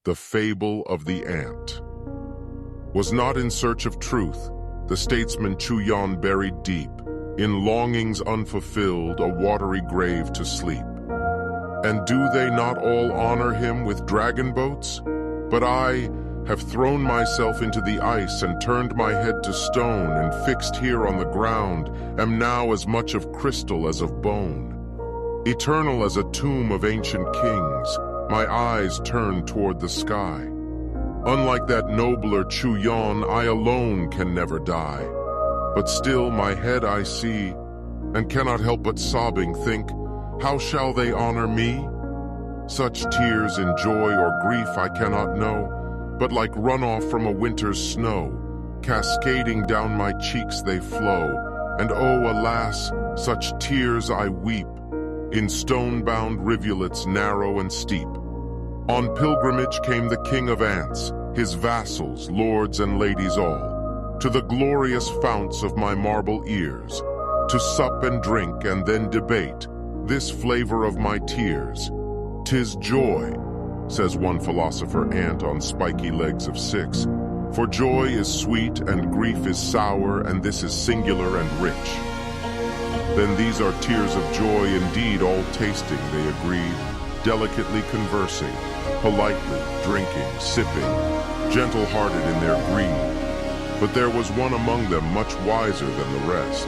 The Fable of the Ant. Was not in search of truth, the statesman Chuyon buried deep, in longings unfulfilled, a watery grave to sleep. And do they not all honor him with dragon boats? But I have thrown myself into the ice and turned my head to stone, and fixed here on the ground, am now as much of crystal as of bone. Eternal as a tomb of ancient kings, my eyes turn toward the sky. Unlike that nobler Chuyon, I alone can never die. But still my head I see, and cannot help but sobbing think, how shall they honor me? Such tears in joy or grief I cannot know, but like runoff from a winter's snow, cascading down my cheeks they flow, and oh alas, such tears I weep, in stone-bound rivulets narrow and steep. On pilgrimage came the king of ants, his vassals, lords and ladies all, to the glorious founts of my marble ears, to sup and drink and then debate this flavor of my tears. 'Tis joy, says one philosopher ant on spiky legs of 6, for joy is sweet and grief is sour, and this is singular and rich. Then these are tears of joy indeed, all tasting, they agreed, delicately conversing, politely drinking, sipping, gentle-hearted in their greed. But there was one among them much wiser than the rest.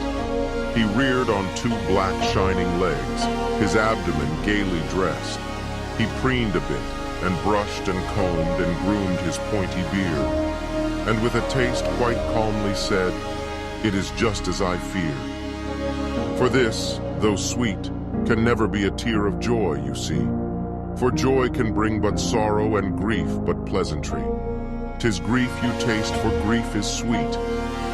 He reared on 2 black shining legs, his abdomen gaily dressed. He preened a bit, and brushed and combed and groomed his pointy beard, and with a taste quite calmly said, "It is just as I feared." For this, though sweet, can never be a tear of joy, you see. For joy can bring but sorrow, and grief but pleasantry. 'Tis grief you taste, for grief is sweet.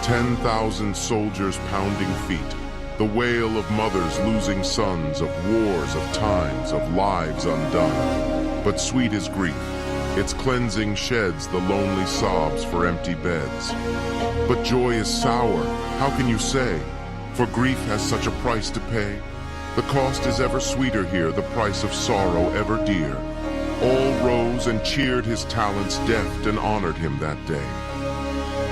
10,000 soldiers' pounding feet, the wail of mothers losing sons, of wars, of times, of lives undone. But sweet is grief, its cleansing sheds the lonely sobs for empty beds. But joy is sour, how can you say? For grief has such a price to pay. The cost is ever sweeter here, the price of sorrow ever dear. All rose and cheered his talents deft, and honored him that day.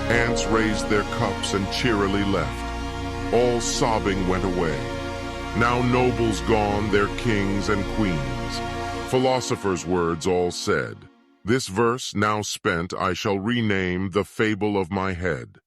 Ants raised their cups and cheerily left. All sobbing went away. Now nobles gone, their kings and queens. Philosophers' words all said. This verse now spent I shall rename the Fable of my Head.